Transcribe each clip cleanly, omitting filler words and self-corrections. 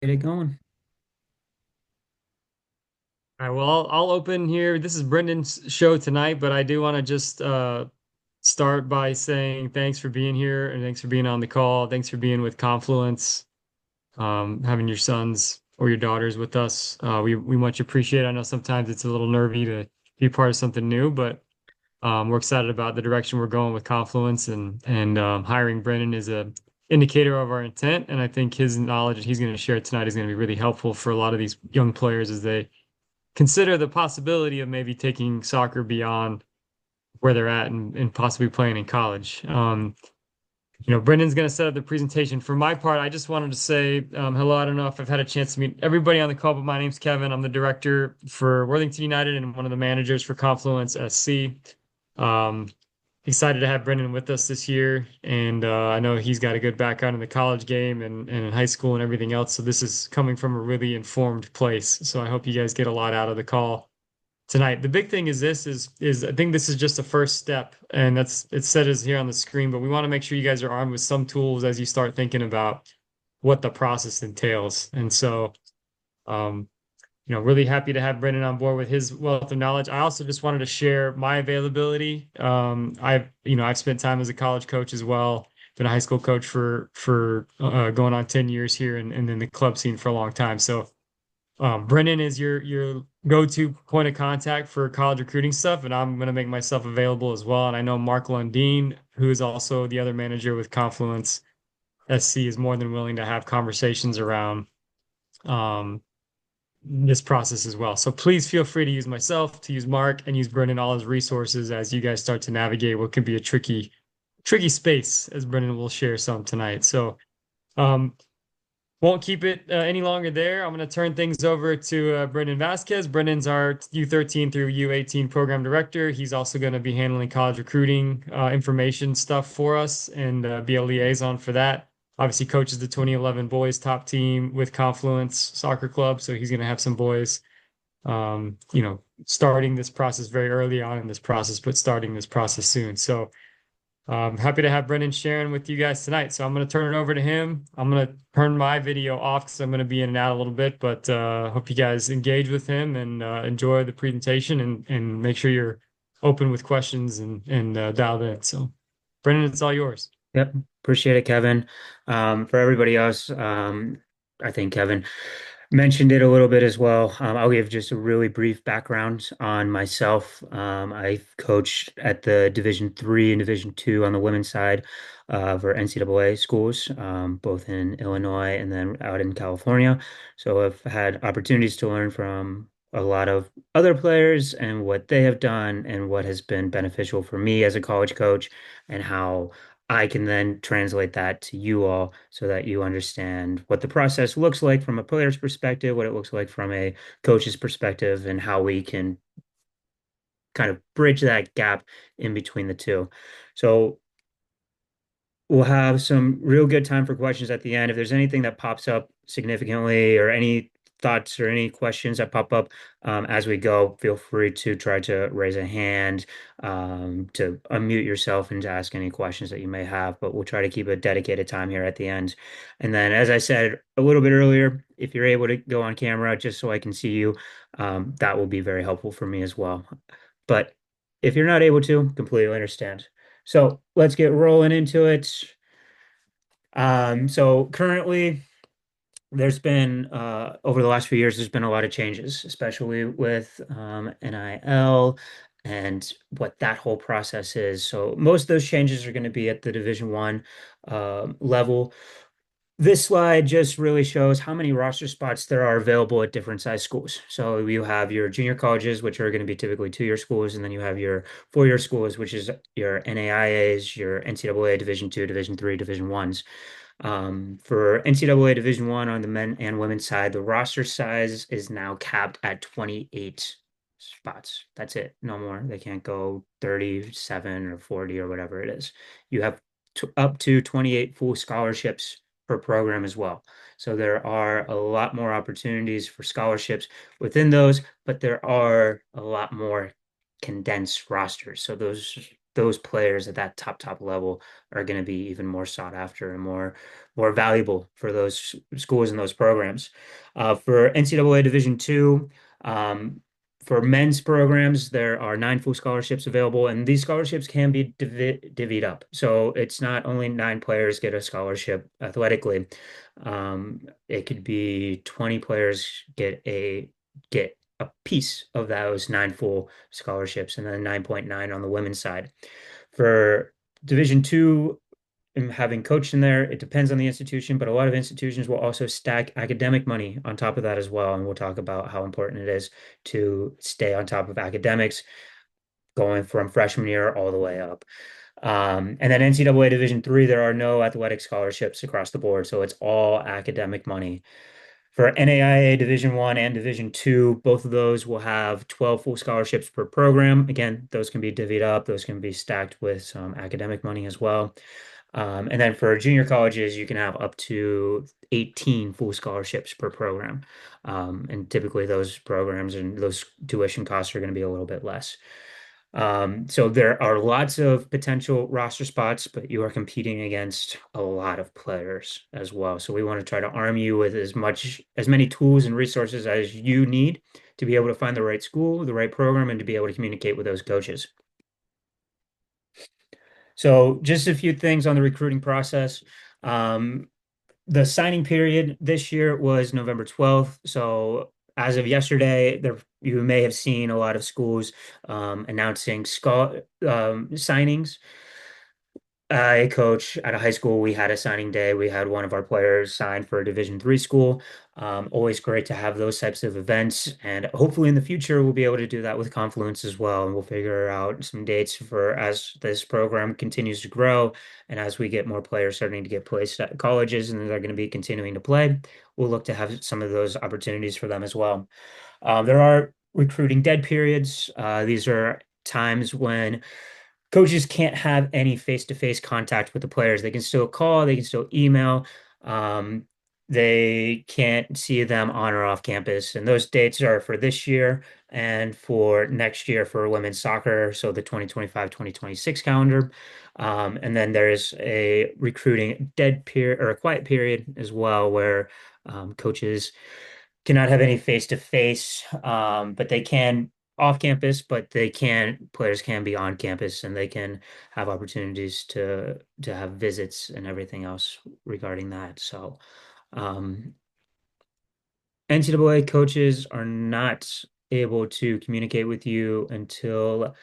Get it going. All right, well, I'll open here. This is Brendan's show tonight, but I do want to just start by saying thanks for being here and thanks for being on the call. Thanks for being with Confluence, having your sons or your daughters with us. We much appreciate it. I know sometimes it's a little nervy to be part of something new, but we're excited about the direction we're going with Confluence and hiring Brendan is a indicator of our intent. And I think his knowledge that he's going to share tonight is going to be really helpful for a lot of these young players as they consider the possibility of maybe taking soccer beyond where they're at and possibly playing in college. Brendan's going to set up the presentation. For my part, I just wanted to say hello. I don't know if I've had a chance to meet everybody on the call, but my name's Kevin. I'm the director for Worthington United and one of the managers for Confluence SC. Um, Excited to have Brendan with us this year, and I know he's got a good background in the college game and in high school and everything else. So this is coming from a really informed place. So I hope you guys get a lot out of the call tonight. The big thing is this is I think this is just a first step, and that's it said is here on the screen, but we want to make sure you guys are armed with some tools as you start thinking about what the process entails. And so um, really happy to have Brendan on board with his wealth of knowledge. I also just wanted to share my availability. I've spent time as a college coach as well, been a high school coach for going on 10 years here and in the club scene for a long time. So Brendan is your go-to point of contact for college recruiting stuff, and I'm going to make myself available as well. And I know Mark Lundeen, who is also the other manager with Confluence SC, is more than willing to have conversations around um, this process as well. So please feel free to use myself, to use Mark, and use Brendan, all his resources as you guys start to navigate what can be a tricky space, as Brendan will share some tonight. So um, won't keep it any longer there. I'm going to turn things over to Brendan Vasquez. Brendan's our U13 through U18 program director. He's also going to be handling college recruiting information stuff for us and be a liaison for that. Obviously, coaches the 2011 boys top team with Confluence Soccer Club, so he's going to have some boys, starting this process very early on in this process, but starting this process soon. So happy to have Brendan sharing with you guys tonight. So I'm going to turn it over to him. I'm going to turn my video off because I'm going to be in and out a little bit, but hope you guys engage with him and enjoy the presentation and make sure you're open with questions and dialed in. So Brendan, it's all yours. Yep. Appreciate it, Kevin. For everybody else, I think Kevin mentioned it a little bit as well. I'll give just a really brief background on myself. I've coached at the Division 3 and Division 2 on the women's side for NCAA schools, both in Illinois and then out in California. So I've had opportunities to learn from a lot of other players and what they have done and what has been beneficial for me as a college coach and how I can then translate that to you all so that you understand what the process looks like from a player's perspective, what it looks like from a coach's perspective, and how we can kind of bridge that gap in between the two. So we'll have some real good time for questions at the end. If there's anything that pops up significantly or any thoughts or any questions that pop up as we go, feel free to try to raise a hand, to unmute yourself and to ask any questions that you may have. But we'll try to keep a dedicated time here at the end. And then, as I said a little bit earlier, if you're able to go on camera just so I can see you, that will be very helpful for me as well. But if you're not able to, completely understand. So let's get rolling into it. So currently, there's been over the last few years, there's been a lot of changes, especially with NIL and what that whole process is. So most of those changes are going to be at the Division 1 level. This slide just really shows how many roster spots there are available at different size schools. So you have your junior colleges, which are going to be typically 2-year schools, and then you have your 4-year schools, which is your NAIAs, your NCAA Division 2, Division 3, Division 1s. For NCAA Division 1 on the men and women's side, the roster size is now capped at 28 spots. That's it. No more. They can't go 37 or 40 or whatever it is. You have up to 28 full scholarships per program as well. So there are a lot more opportunities for scholarships within those, but there are a lot more condensed rosters. So those those players at that top level are going to be even more sought after and more valuable for those schools and those programs. For NCAA Division two, um, for men's programs, there are 9 full scholarships available, and these scholarships can be divvied up. So it's not only 9 players get a scholarship athletically. It could be 20 players get a piece of those 9 full scholarships, and then 9.9 on the women's side. For Division two, and having coached in there, it depends on the institution, but a lot of institutions will also stack academic money on top of that as well. And we'll talk about how important it is to stay on top of academics going from freshman year all the way up. And then NCAA Division three, there are no athletic scholarships across the board, so it's all academic money. For NAIA Division one and Division two, both of those will have 12 full scholarships per program. Again, those can be divvied up, those can be stacked with some academic money as well. And then for junior colleges, you can have up to 18 full scholarships per program. And typically those programs and those tuition costs are going to be a little bit less. So there are lots of potential roster spots, but you are competing against a lot of players as well. So we want to try to arm you with as many tools and resources as you need to be able to find the right school, the right program, and to be able to communicate with those coaches. So just a few things on the recruiting process. Um, the signing period this year was November 12th. So as of yesterday, you may have seen a lot of schools announcing signings. I coach at a high school. We had a signing day. We had one of our players sign for a Division three school. Always great to have those types of events. And hopefully in the future, we'll be able to do that with Confluence as well. And we'll figure out some dates for as this program continues to grow and as we get more players starting to get placed at colleges and they're going to be continuing to play, we'll look to have some of those opportunities for them as well. There are recruiting dead periods. These are times when coaches can't have any face-to-face contact with the players. They can still call, they can still email. Um, they can't see them on or off campus. And those dates are for this year and for next year for women's soccer, so the 2025-2026 calendar. And then there's a recruiting dead period or a quiet period as well where coaches cannot have any face-to-face, but they can off campus, but players can be on campus and they can have opportunities to have visits and everything else regarding that. So, um, NCAA coaches are not able to communicate with you until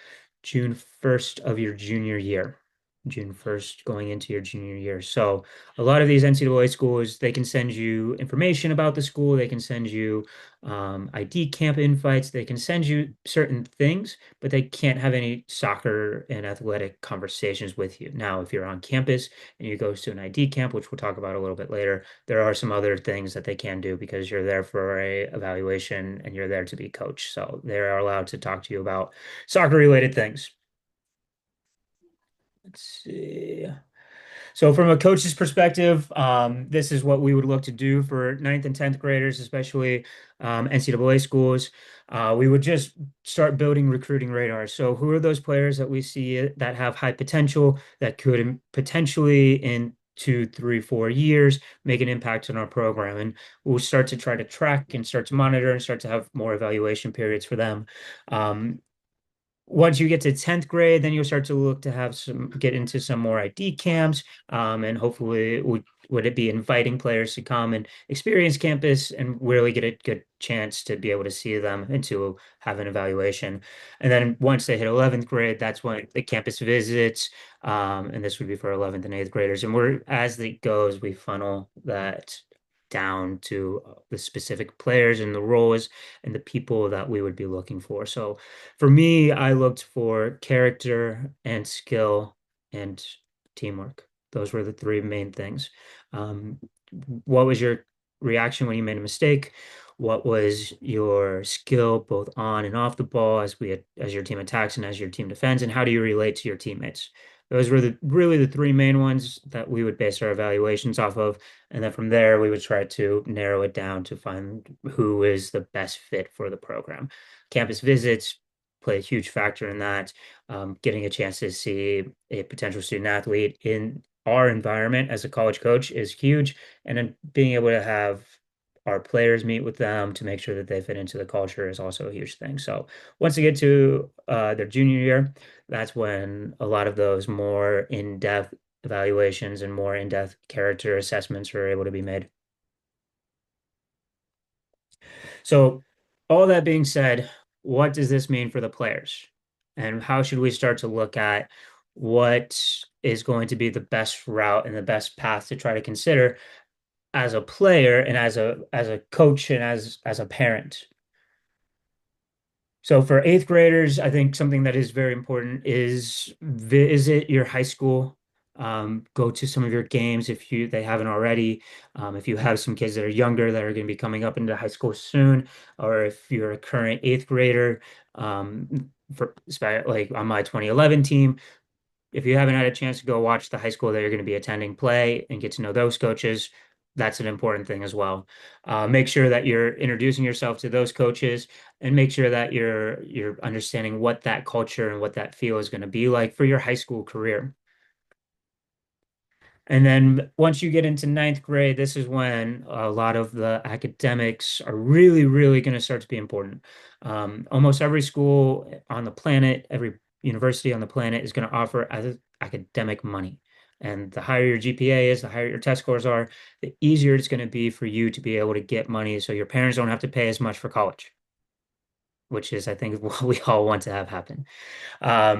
June 1st of your junior year. June 1st going into your junior year. So a lot of these NCAA schools, they can send you information about the school. They can send you ID camp invites. They can send you certain things, but they can't have any soccer and athletic conversations with you. Now, if you're on campus and you go to an ID camp, which we'll talk about a little bit later, there are some other things that they can do because you're there for a evaluation and you're there to be coached. So they are allowed to talk to you about soccer related things. Let's see. So from a coach's perspective, this is what we would look to do for ninth and 10th graders, especially NCAA schools. We would just start building recruiting radars. So who are those players that we see that have high potential that could potentially in 2, 3, 4 years make an impact on our program? And we'll start to try to track and start to monitor and start to have more evaluation periods for them. Um, Once you get to 10th grade, then you'll start to look to get into some more ID camps, and hopefully would it be inviting players to come and experience campus and really get a good chance to be able to see them and to have an evaluation. And then once they hit 11th grade, that's when the campus visits, and this would be for 11th and 8th graders. And as it goes, we funnel that down to the specific players and the roles and the people that we would be looking for. So for me, I looked for character and skill and teamwork. Those were the 3 main things. Um, what was your reaction when you made a mistake? What was your skill both on and off the ball as your team attacks and as your team defends? And how do you relate to your teammates? Those were really the 3 main ones that we would base our evaluations off of. And then from there, we would try to narrow it down to find who is the best fit for the program. Campus visits, play a huge factor in that. Getting a chance to see a potential student athlete in our environment as a college coach is huge. And then being able to have our players meet with them to make sure that they fit into the culture is also a huge thing. So once they get to their junior year, that's when a lot of those more in-depth evaluations and more in-depth character assessments are able to be made. So, all that being said, what does this mean for the players? And how should we start to look at what is going to be the best route and the best path to try to consider as a player and as a coach and as a parent? So for eighth graders, I think something that is very important is visit your high school. Go to some of your games if you they haven't already. If you have some kids that are younger that are going to be coming up into high school soon, or if you're a current eighth grader, like on my 2011 team, if you haven't had a chance to go watch the high school that you're going to be attending play and get to know those coaches, that's an important thing as well. Make sure that you're introducing yourself to those coaches and make sure that you're understanding what that culture and what that feel is going to be like for your high school career. And then once you get into ninth grade, this is when a lot of the academics are really, really going to start to be important. Almost every school on the planet, every university on the planet is going to offer academic money. And the higher your GPA is, the higher your test scores are, the easier it's going to be for you to be able to get money so your parents don't have to pay as much for college, which is, I think, what we all want to have happen.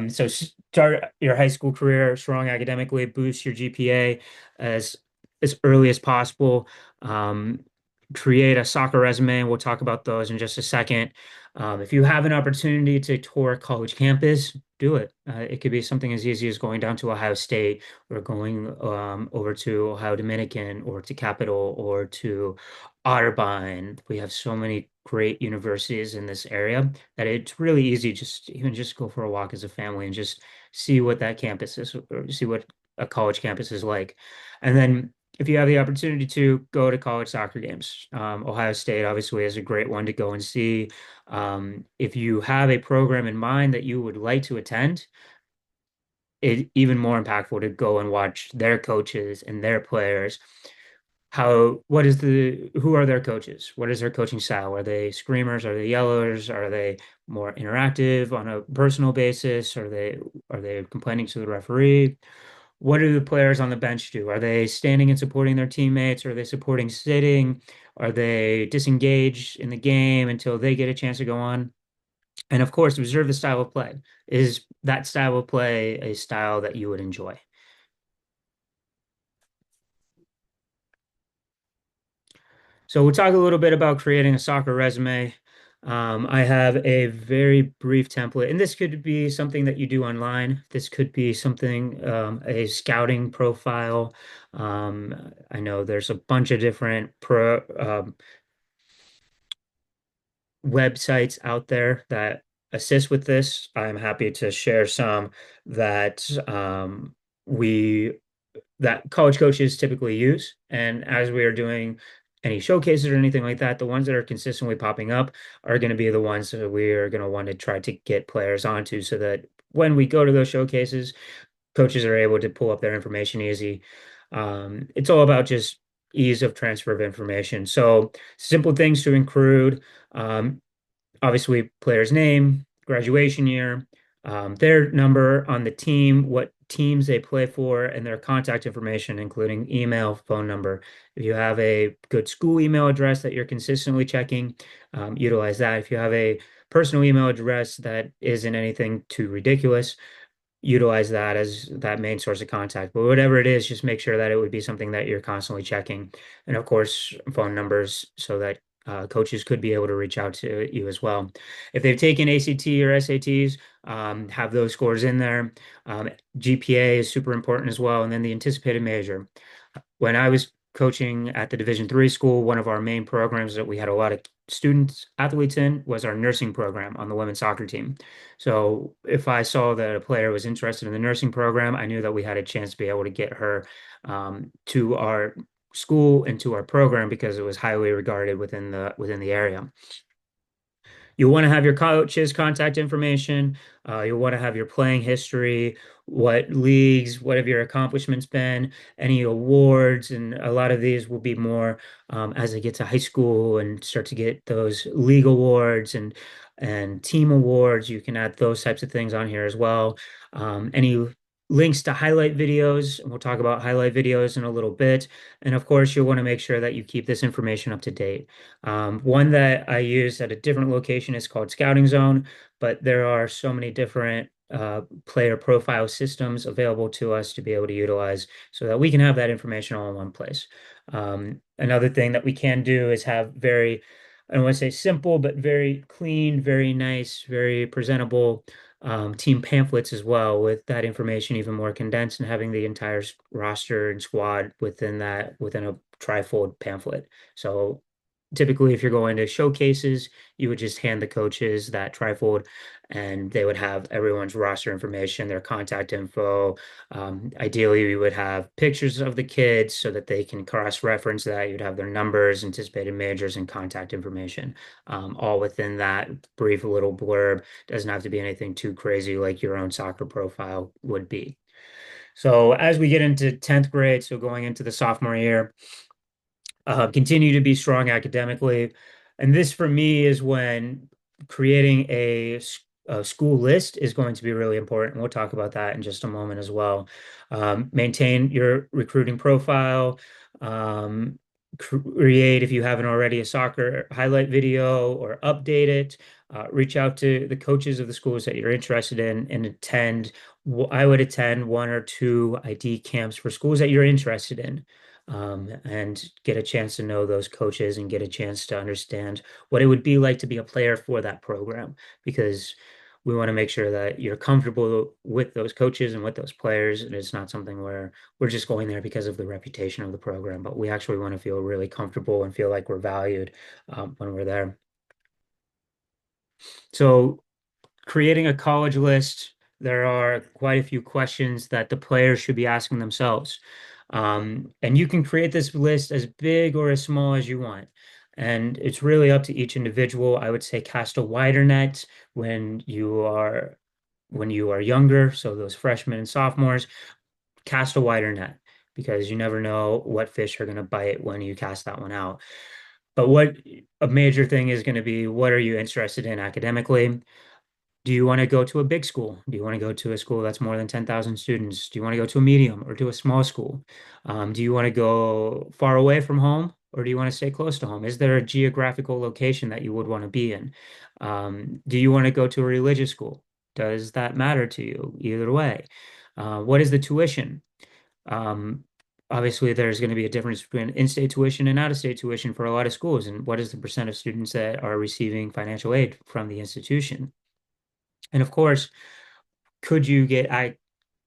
So start your high school career strong academically, boost your GPA as as early as possible. Um, Create a soccer resume, and we'll talk about those in just a second. If you have an opportunity to tour a college campus, do it. It could be something as easy as going down to Ohio State or going over to Ohio Dominican or to Capital or to Otterbein. We have so many great universities in this area that it's really easy just even just go for a walk as a family and just see what that campus is or see what a college campus is like. And then if you have the opportunity to go to college soccer games, Ohio State obviously is a great one to go and see. If you have a program in mind that you would like to attend, it's even more impactful to go and watch their coaches and their players who are their coaches? What is their coaching style? Are they screamers? Are they yellers? Are they more interactive on a personal basis? Are they complaining to the referee? What do the players on the bench do? Are they standing and supporting their teammates? Are they supporting sitting? Are they disengaged in the game until they get a chance to go on? And of course, observe the style of play. Is that style of play a style that you would enjoy? So we'll talk a little bit about creating a soccer resume. I have a very brief template, and this could be something that you do online. This could be something, a scouting profile. I know there's a bunch of different websites out there that assist with this. I'm happy to share some that we that college coaches typically use. And as we are doing any showcases or anything like that, the ones that are consistently popping up are going to be the ones that we are going to want to try to get players onto so that when we go to those showcases, coaches are able to pull up their information easy. It's all about just ease of transfer of information. So simple things to include. Um, Obviously player's name, graduation year, their number on the team, what teams they play for, and their contact information, including email, phone number. If you have a good school email address that you're consistently checking, utilize that. If you have a personal email address that isn't anything too ridiculous, utilize that as that main source of contact. But whatever it is, just make sure that it would be something that you're constantly checking. And of course, phone numbers so that coaches could be able to reach out to you as well. If they've taken ACT or SATs, have those scores in there. GPA is super important as well. And then the anticipated major. When I was coaching at the Division III school, one of our main programs that we had a lot of students, athletes in was our nursing program on the women's soccer team. So if I saw that a player was interested in the nursing program, I knew that we had a chance to be able to get her to our school and to our program because it was highly regarded within the area. You want to have your coach's contact information. You'll want to have your playing history, what leagues, what have your accomplishments been, any awards, and a lot of these will be more as they get to high school and start to get those league awards and team awards. You can add those types of things on here as well. Any links to highlight videos, and we'll talk about highlight videos in a little bit. And of course, you'll want to make sure that you keep this information up to date. One that I use at a different location is called Scouting Zone, but there are so many different player profile systems available to us to be able to utilize so that we can have that information all in one place. Another thing that we can do is have very, I don't want to say simple, but very clean, very nice, very presentable team pamphlets as well, with that information even more condensed and having the entire roster and squad within that, within a trifold pamphlet. So typically, if you're going to showcases, you would just hand the coaches that trifold and they would have everyone's roster information, their contact info. Ideally, we would have pictures of the kids so that they can cross-reference that. You'd have their numbers, anticipated majors, and contact information, all within that brief little blurb. Doesn't have to be anything too crazy like your own soccer profile would be. So as we get into 10th grade, so going into the sophomore year, continue to be strong academically. And this for me is when creating a school list is going to be really important. We'll talk about that in just a moment as well. Maintain your recruiting profile. Create, if you haven't already, a soccer highlight video or update it. Reach out to the coaches of the schools that you're interested in and attend. I would attend one or two ID camps for schools that you're interested in, and get a chance to know those coaches and get a chance to understand what it would be like to be a player for that program, because we want to make sure that you're comfortable with those coaches and with those players. And it's not something where we're just going there because of the reputation of the program, but we actually want to feel really comfortable and feel like we're valued when we're there. So creating a college list, there are quite a few questions that the players should be asking themselves. And you can create this list as big or as small as you want. And it's really up to each individual. I would say cast a wider net when you are younger. So those freshmen and sophomores, cast a wider net because you never know what fish are going to bite when you cast that one out. But what a major thing is going to be, what are you interested in academically? Do you want to go to a big school? Do you want to go to a school that's more than 10,000 students? Do you want to go to a medium or to a small school? Do you want to go far away from home or do you want to stay close to home? Is there a geographical location that you would want to be in? Do you want to go to a religious school? Does that matter to you? Either way. What is the tuition? Um, Obviously, there's going to be a difference between in-state tuition and out-of-state tuition for a lot of schools. And what is the percent of students that are receiving financial aid from the institution? And of course, could you get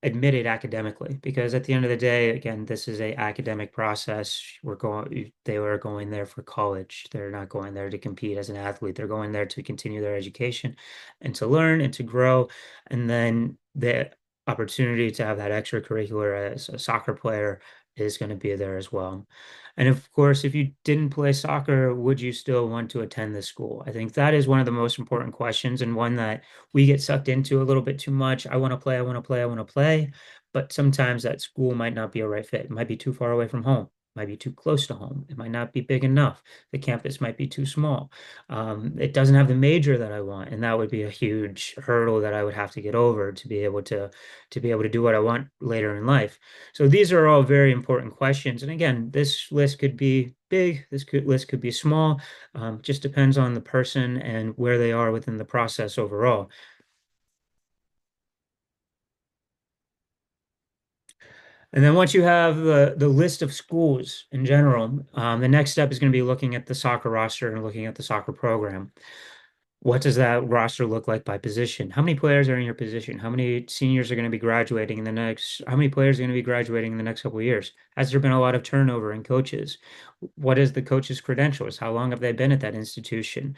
admitted academically? Because at the end of the day, again, this is a academic process. They are going there for college. They're not going there to compete as an athlete. They're going there to continue their education and to learn and to grow. And then the opportunity to have that extracurricular as a soccer player is going to be there as well. And of course, if you didn't play soccer, would you still want to attend this school? I think that is one of the most important questions and one that we get sucked into a little bit too much. I want to play, I want to play, I want to play. But sometimes that school might not be a right fit. It might be too far away from home, it might be too close to home. It might not be big enough. The campus might be too small. It doesn't have the major that I want, and that would be a huge hurdle that I would have to get over to be able to do what I want later in life. So these are all very important questions. And again, this list could be big, list could be small. Just depends on the person and where they are within the process overall. And then once you have the list of schools in general, the next step is going to be looking at the soccer roster and looking at the soccer program. What does that roster look like by position? How many players are in your position? How many seniors are going to be graduating in the next? How many players are going to be graduating in the next couple of years? Has there been a lot of turnover in coaches? What is the coach's credentials? How long have they been at that institution?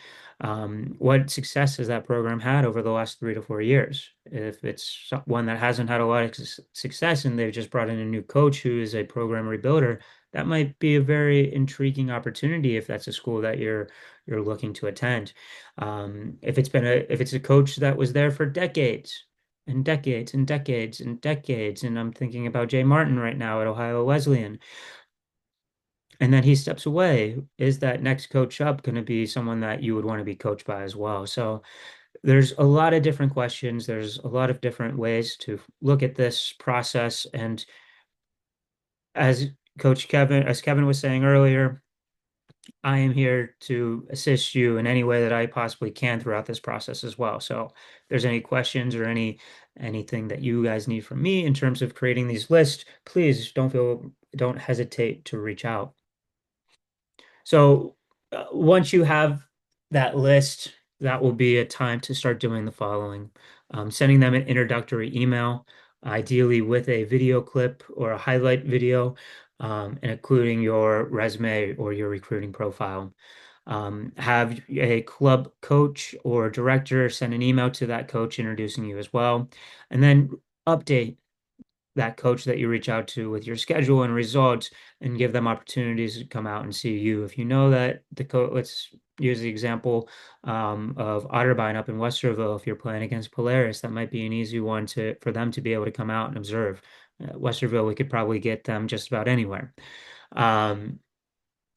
What success has that program had over the last 3 to 4 years? If it's one that hasn't had a lot of success and they've just brought in a new coach who is a program rebuilder, that might be a very intriguing opportunity if that's a school that you're looking to attend. If it's a coach that was there for decades and decades and decades and decades, and I'm thinking about Jay Martin right now at Ohio Wesleyan, and then he steps away, is that next coach up going to be someone that you would want to be coached by as well? So there's a lot of different questions. There's a lot of different ways to look at this process. And as as Kevin was saying earlier, I am here to assist you in any way that I possibly can throughout this process as well. So if there's any questions or anything that you guys need from me in terms of creating these lists, please don't hesitate to reach out. So once you have that list, that will be a time to start doing the following. Sending them an introductory email, ideally with a video clip or a highlight video, and including your resume or your recruiting profile. Have a club coach or director send an email to that coach introducing you as well, and then update that coach that you reach out to with your schedule and results and give them opportunities to come out and see you. If you know that the coach, let's use the example of Otterbein up in Westerville. If you're playing against Polaris, that might be an easy one to for them to be able to come out and observe. Westerville, we could probably get them just about anywhere. Um,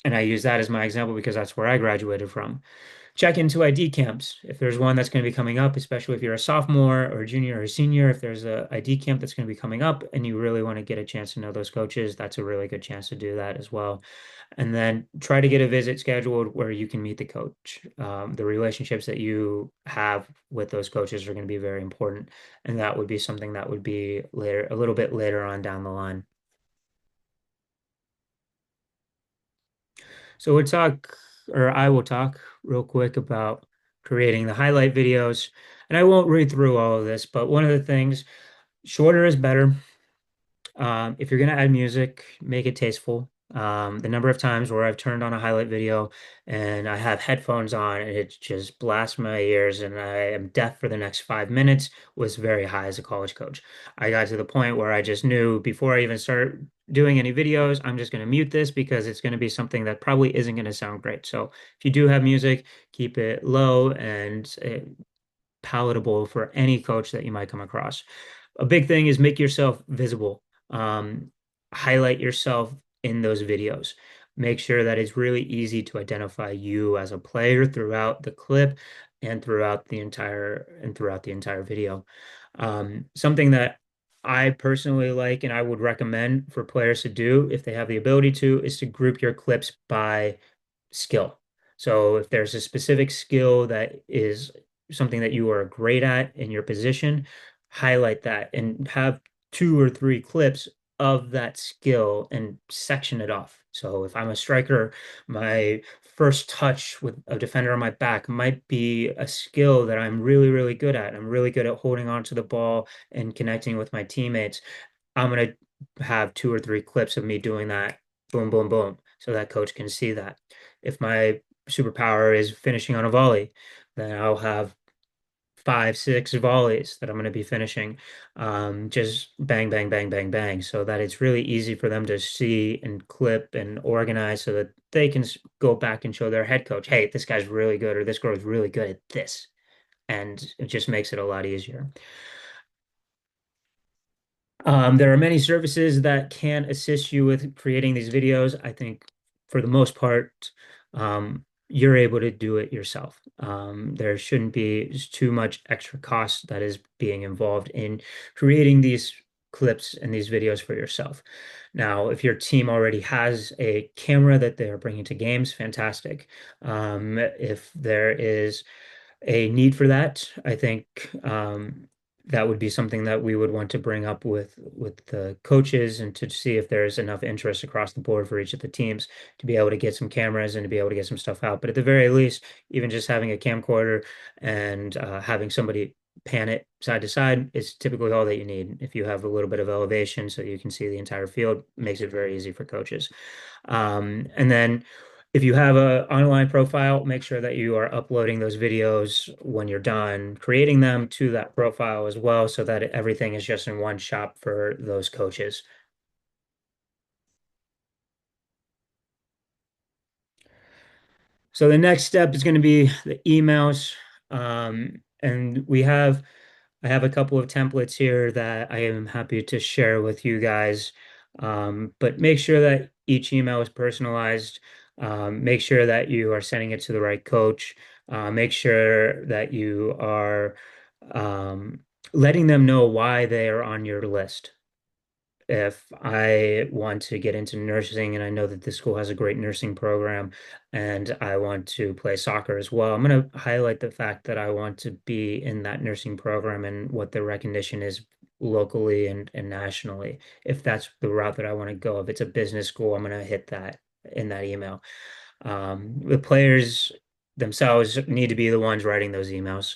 and I use that as my example because that's where I graduated from. Check into ID camps. If there's one that's going to be coming up, especially if you're a sophomore or a junior or a senior, if there's a ID camp that's going to be coming up and you really want to get a chance to know those coaches, that's a really good chance to do that as well. And then try to get a visit scheduled where you can meet the coach. The relationships that you have with those coaches are going to be very important, and that would be something that would be later, a little bit later on down the line. So I will talk real quick about creating the highlight videos. And I won't read through all of this, but one of the things, shorter is better. If you're going to add music, make it tasteful. The number of times where I've turned on a highlight video and I have headphones on and it just blasts my ears and I am deaf for the next 5 minutes was very high as a college coach. I got to the point where I just knew before I even start doing any videos, I'm just going to mute this because it's going to be something that probably isn't going to sound great. So if you do have music, keep it low and palatable for any coach that you might come across. A big thing is make yourself visible. Um, Highlight yourself in those videos. Make sure that it's really easy to identify you as a player throughout the clip and throughout the entire video. Something that I personally like and I would recommend for players to do if they have the ability to is to group your clips by skill. So if there's a specific skill that is something that you are great at in your position, highlight that and have two or three clips of that skill and section it off. So if I'm a striker, my first touch with a defender on my back might be a skill that I'm really, really good at. I'm really good at holding on to the ball and connecting with my teammates. I'm going to have two or three clips of me doing that. Boom, boom, boom. So that coach can see that. If my superpower is finishing on a volley, then I'll have five, six volleys that I'm going to be finishing. Just bang, bang, bang, bang, bang. So that it's really easy for them to see and clip and organize so that they can go back and show their head coach, hey, this guy's really good or this girl is really good at this. And it just makes it a lot easier. There are many services that can assist you with creating these videos. I think for the most part, you're able to do it yourself. There shouldn't be too much extra cost that is being involved in creating these clips and these videos for yourself. Now, if your team already has a camera that they're bringing to games, fantastic. If there is a need for that, I think that would be something that we would want to bring up with the coaches and to see if there's enough interest across the board for each of the teams to be able to get some cameras and to be able to get some stuff out. But at the very least, even just having a camcorder and having somebody pan it side to side is typically all that you need. If you have a little bit of elevation so you can see the entire field, makes it very easy for coaches. And then if you have a online profile, make sure that you are uploading those videos when you're done, creating them to that profile as well, so that everything is just in one shop for those coaches. So the next step is going to be the emails. And I have a couple of templates here that I am happy to share with you guys. But make sure that each email is personalized. Make sure that you are sending it to the right coach. Make sure that you are um, letting them know why they are on your list. If I want to get into nursing and I know that this school has a great nursing program and I want to play soccer as well, I'm going to highlight the fact that I want to be in that nursing program and what the recognition is locally and nationally. If that's the route that I want to go, if it's a business school, I'm going to hit that in that email. The players themselves need to be the ones writing those emails.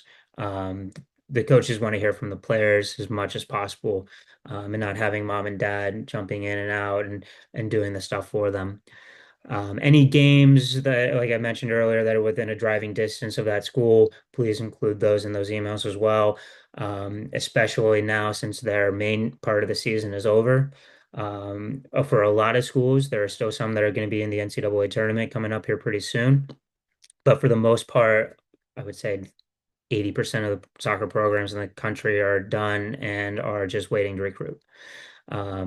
The coaches want to hear from the players as much as possible, and not having mom and dad jumping in and out and doing the stuff for them. Any games that, like I mentioned earlier, that are within a driving distance of that school, please include those in those emails as well. Especially now since their main part of the season is over. For a lot of schools, there are still some that are going to be in the NCAA tournament coming up here pretty soon. But for the most part, I would say 80% of the soccer programs in the country are done and are just waiting to recruit.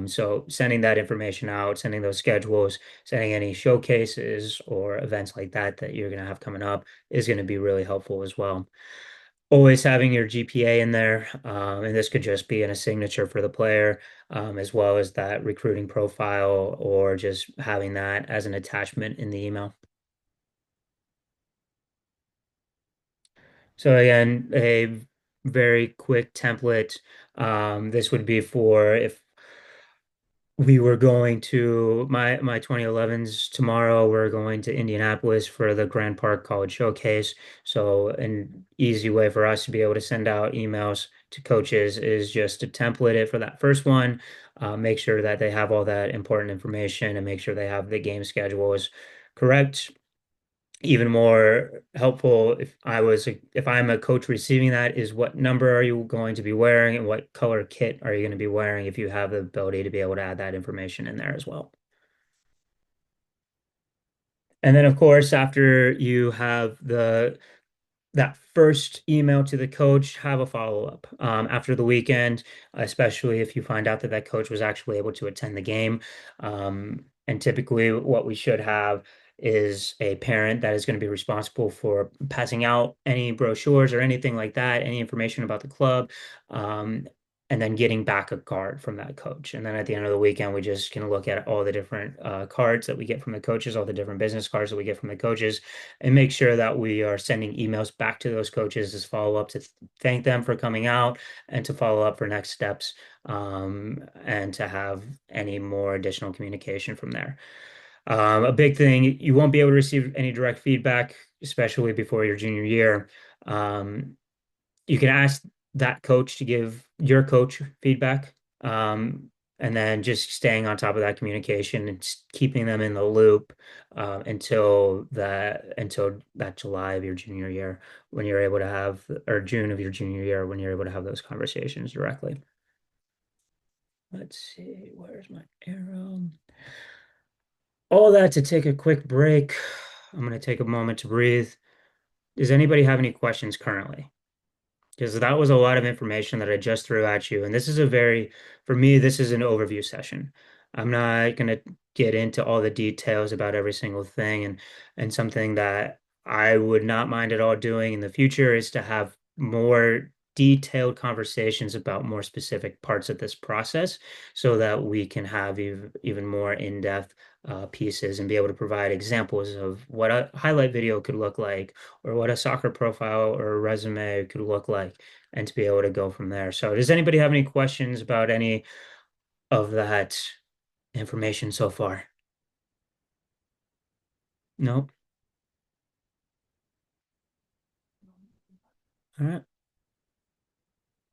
So sending that information out, sending those schedules, sending any showcases or events like that that you're going to have coming up is going to be really helpful as well. Always having your GPA in there, and this could just be in a signature for the player, as well as that recruiting profile, or just having that as an attachment in the email. So again, a very quick template. This would be for if we were going to my 2011s tomorrow. We're going to Indianapolis for the Grand Park College Showcase. So an easy way for us to be able to send out emails to coaches is just to template it for that first one. Make sure that they have all that important information and make sure they have the game schedules correct. Even more helpful if I'm a coach receiving that is what number are you going to be wearing and what color kit are you going to be wearing if you have the ability to be able to add that information in there as well. And then of course after you have the that first email to the coach, have a follow-up after the weekend, especially if you find out that that coach was actually able to attend the game. And typically, what we should have is a parent that is going to be responsible for passing out any brochures or anything like that, any information about the club. Um, and then getting back a card from that coach. And then at the end of the weekend, we just can look at all the different cards that we get from the coaches, all the different business cards that we get from the coaches, and make sure that we are sending emails back to those coaches as follow up to thank them for coming out and to follow up for next steps, and to have any more additional communication from there. A big thing, you won't be able to receive any direct feedback, especially before your junior year. Um, you can ask that coach to give your coach feedback. And then just staying on top of that communication and keeping them in the loop until that July of your junior year when you're able to have or June of your junior year when you're able to have those conversations directly. Let's see, where's my arrow? All that to take a quick break. I'm going to take a moment to breathe. Does anybody have any questions currently? Because that was a lot of information that I just threw at you. And for me, this is an overview session. I'm not going to get into all the details about every single thing. And something that I would not mind at all doing in the future is to have more detailed conversations about more specific parts of this process so that we can have even more in-depth pieces and be able to provide examples of what a highlight video could look like or what a soccer profile or a resume could look like, and to be able to go from there. So, does anybody have any questions about any of that information so far? Nope. All right.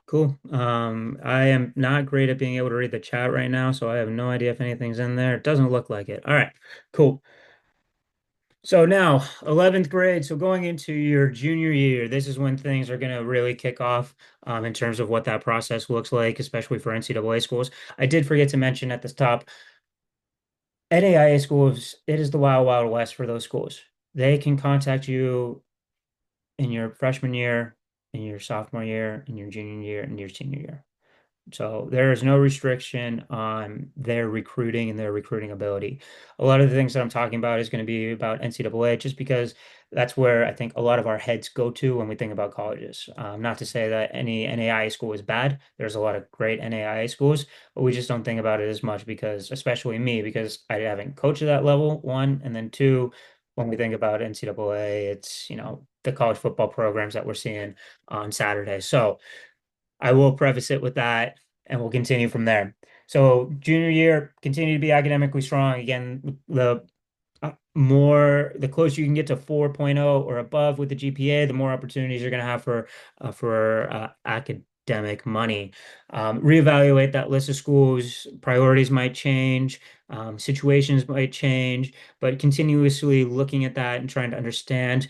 Cool. I am not great at being able to read the chat right now, so I have no idea if anything's in there. It doesn't look like it. All right. Cool. So now, 11th grade, so going into your junior year, this is when things are going to really kick off in terms of what that process looks like, especially for NCAA schools. I did forget to mention at the top, NAIA schools, it is the wild, wild west for those schools. They can contact you in your freshman year, in your sophomore year, in your junior year, and your senior year. So there is no restriction on their recruiting and their recruiting ability. A lot of the things that I'm talking about is going to be about NCAA, just because that's where I think a lot of our heads go to when we think about colleges. Not to say that any NAIA school is bad. There's a lot of great NAIA schools, but we just don't think about it as much because, especially me, because I haven't coached at that level, one, and then two, when we think about NCAA, it's, the college football programs that we're seeing on Saturday. So, I will preface it with that, and we'll continue from there. So, junior year, continue to be academically strong. Again, the closer you can get to 4.0 or above with the GPA, the more opportunities you're going to have for academic money. Reevaluate that list of schools. Priorities might change, situations might change, but continuously looking at that and trying to understand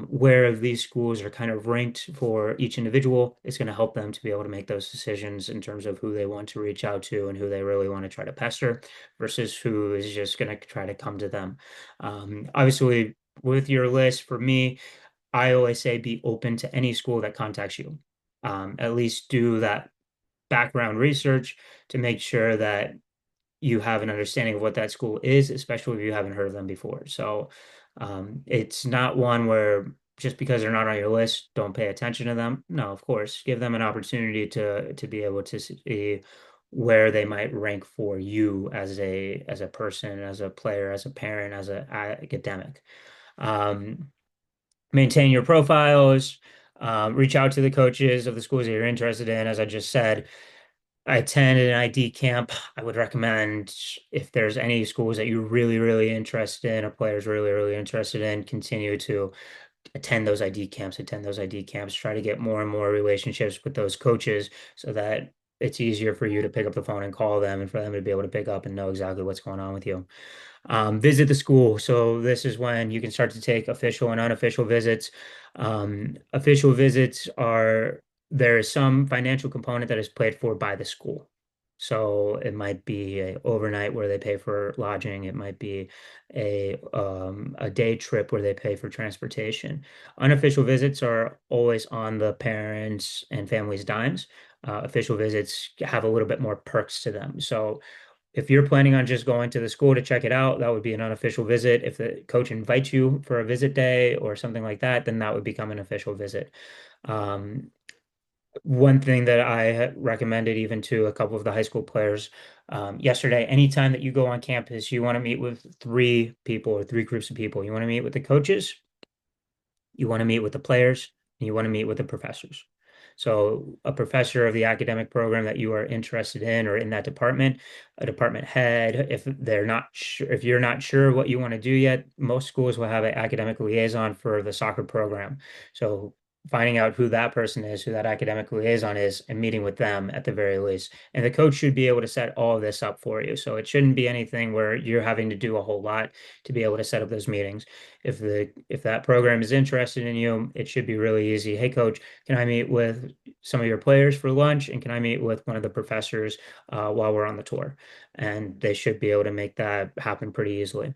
where these schools are kind of ranked for each individual is going to help them to be able to make those decisions in terms of who they want to reach out to and who they really want to try to pester versus who is just going to try to come to them. Obviously, with your list, for me, I always say be open to any school that contacts you. At least do that background research to make sure that you have an understanding of what that school is, especially if you haven't heard of them before. So it's not one where just because they're not on your list, don't pay attention to them. No, of course, give them an opportunity to be able to see where they might rank for you as a person, as a player, as a parent, as an academic. Um, Maintain your profiles. Reach out to the coaches of the schools that you're interested in. As I just said, I attended an ID camp. I would recommend if there's any schools that you're really, really interested in or players really, really interested in, continue to attend those ID camps, try to get more and more relationships with those coaches so that it's easier for you to pick up the phone and call them and for them to be able to pick up and know exactly what's going on with you. Visit the school. So this is when you can start to take official and unofficial visits. Official visits are there is some financial component that is paid for by the school. So it might be a overnight where they pay for lodging. It might be a day trip where they pay for transportation. Unofficial visits are always on the parents and families' dimes. Official visits have a little bit more perks to them. So if you're planning on just going to the school to check it out, that would be an unofficial visit. If the coach invites you for a visit day or something like that, then that would become an official visit. Um, One thing that I had recommended even to a couple of the high school players yesterday, anytime that you go on campus, you want to meet with three people or three groups of people. You want to meet with the coaches, you want to meet with the players, and you want to meet with the professors. So, a professor of the academic program that you are interested in or in that department, a department head, if they're not sure, if you're not sure what you want to do yet, most schools will have an academic liaison for the soccer program. So, finding out who that person is, who that academic liaison is, and meeting with them at the very least. And the coach should be able to set all of this up for you. So, it shouldn't be anything where you're having to do a whole lot to be able to set up those meetings. If that program is interested in you, it should be really easy. Hey, coach, can I meet with some of your players for lunch? And can I meet with one of the professors while we're on the tour? And they should be able to make that happen pretty easily.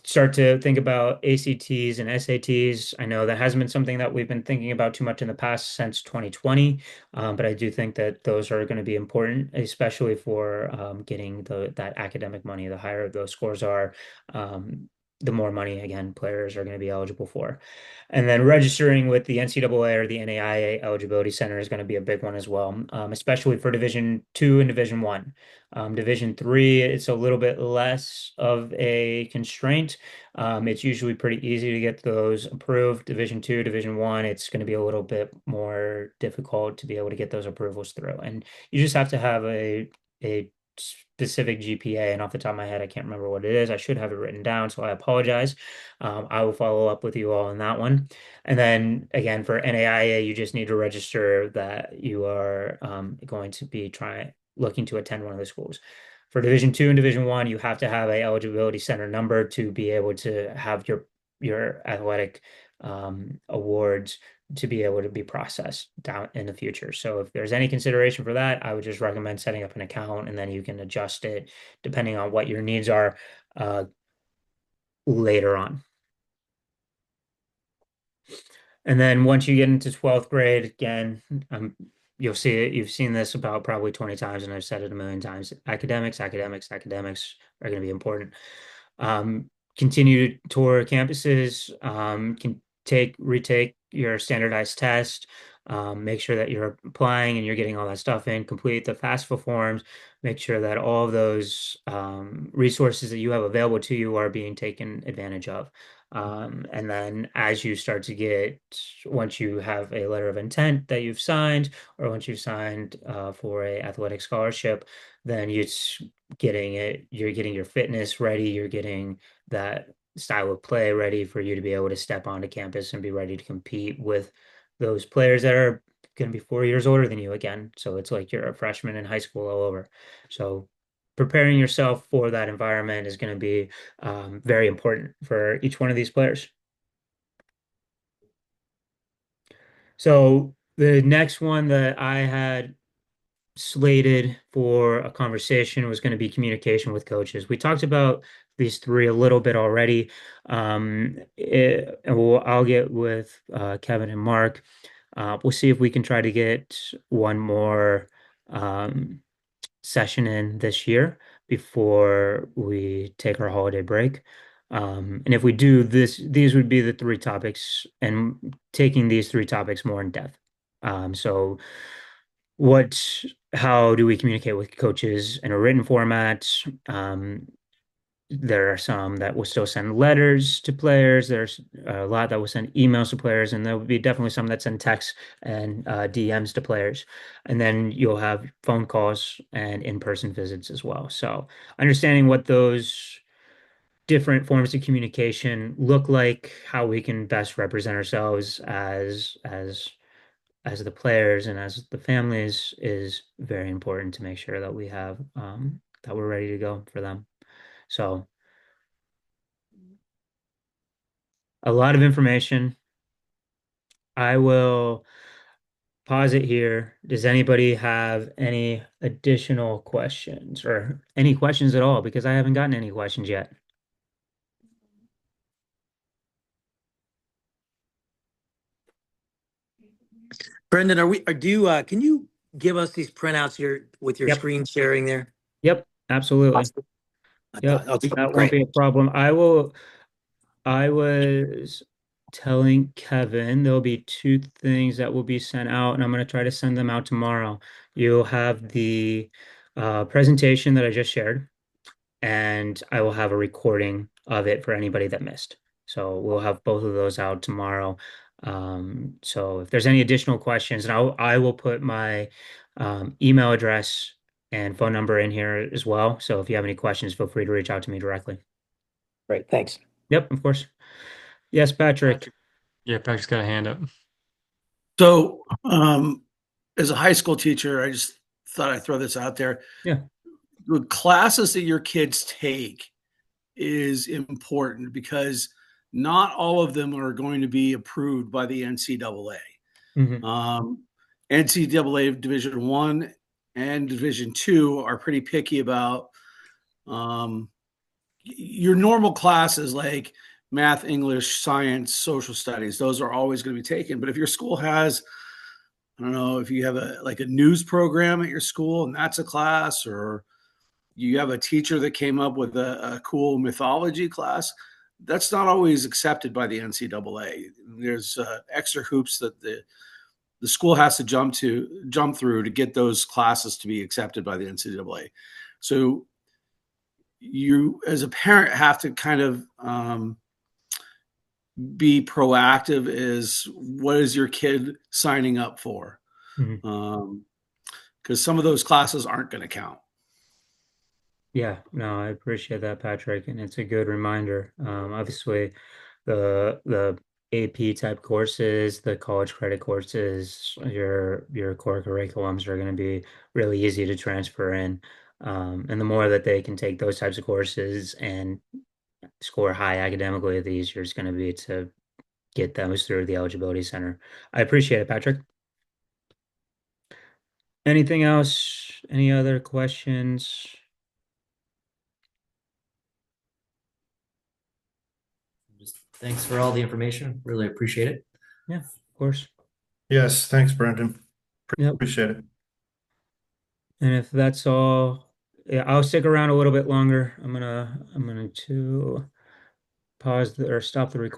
Start to think about ACTs and SATs. I know that hasn't been something that we've been thinking about too much in the past since 2020, but I do think that those are going to be important, especially for getting that academic money. The higher those scores are, um, the more money, again, players are going to be eligible for. And then registering with the NCAA or the NAIA Eligibility Center is going to be a big one as well, especially for Division two and Division one. Division three, it's a little bit less of a constraint. It's usually pretty easy to get those approved. Division two, Division one, it's going to be a little bit more difficult to be able to get those approvals through. And you just have to have a specific GPA. And off the top of my head, I can't remember what it is. I should have it written down, so I apologize. I will follow up with you all on that one. And then again, for NAIA, you just need to register that you are going to be looking to attend one of the schools. For Division two and Division one, you have to have a eligibility center number to be able to have your athletic awards to be able to be processed down in the future. So if there's any consideration for that, I would just recommend setting up an account and then you can adjust it depending on what your needs are uh, later on. And then once you get into 12th grade, again, um, you'll see it. You've seen this about probably 20 times, and I've said it a million times. Academics, academics, academics are going to be important. Continue to tour campuses, can retake your standardized test, make sure that you're applying and you're getting all that stuff in, complete the FAFSA forms, make sure that all of those resources that you have available to you are being taken advantage of. And then as you start to get, once you have a letter of intent that you've signed, or once you've signed for a athletic scholarship, then you're getting your fitness ready, you're getting that style of play ready for you to be able to step onto campus and be ready to compete with those players that are going to be 4 years older than you again. So it's like you're a freshman in high school all over. So preparing yourself for that environment is going to be very important for each one of these players. So the next one that I had slated for a conversation was going to be communication with coaches. We talked about these three a little bit already. I'll get with Kevin and Mark. We'll see if we can try to get one more um, session in this year before we take our holiday break. And if we do this, these would be the three topics, and taking these three topics more in depth. So what, how do we communicate with coaches in a written format? There are some that will still send letters to players. There's a lot that will send emails to players, and there will be definitely some that send texts and DMs to players. And then you'll have phone calls and in-person visits as well. So understanding what those different forms of communication look like, how we can best represent ourselves as the players and as the families is very important to make sure that we have that we're ready to go for them. So a lot of information. I will pause it here. Does anybody have any additional questions or any questions at all? Because I haven't gotten any questions yet. Brendan, can you give us these printouts here with your Yep. screen sharing there? Yep. Absolutely. Awesome. Yep. Okay, That won't great. be a problem. I was telling Kevin there'll be two things that will be sent out, and I'm going to try to send them out tomorrow. You'll have the presentation that I just shared, and I will have a recording of it for anybody that missed. So we'll have both of those out tomorrow. So if there's any additional questions, and I will put my email address and phone number in here as well. So if you have any questions, feel free to reach out to me directly. Great, thanks. Yep, of course. Yes, Patrick. Patrick. Yeah, Patrick's got a hand up. So, as a high school teacher, I just thought I'd throw this out there. Yeah. The classes that your kids take is important because not all of them are going to be approved by the NCAA. Hmm. NCAA Division One and Division Two are pretty picky about um, your normal classes like math, English, science, social studies. Those are always going to be taken. But if your school has, I don't know, if you have a news program at your school and that's a class, or you have a teacher that came up with a cool mythology class, that's not always accepted by the NCAA. There's extra hoops that the school has to jump through to get those classes to be accepted by the NCAA. So you, as a parent, have to kind of be proactive. Is what is your kid signing up for? Hmm. Because some of those classes aren't going to count. Yeah, no, I appreciate that, Patrick, and it's a good reminder. Obviously, the AP type courses, the college credit courses, your core curriculums are going to be really easy to transfer in. And the more that they can take those types of courses and score high academically, the easier it's going to be to get those through the eligibility center. I appreciate it, Patrick. Anything else? Any other questions? Just thanks for all the information. Really appreciate it. Yeah, of course. Yes, thanks, Brendan. Yep. Appreciate it. And if that's all, yeah, I'll stick around a little bit longer. I'm gonna to pause or stop the recording.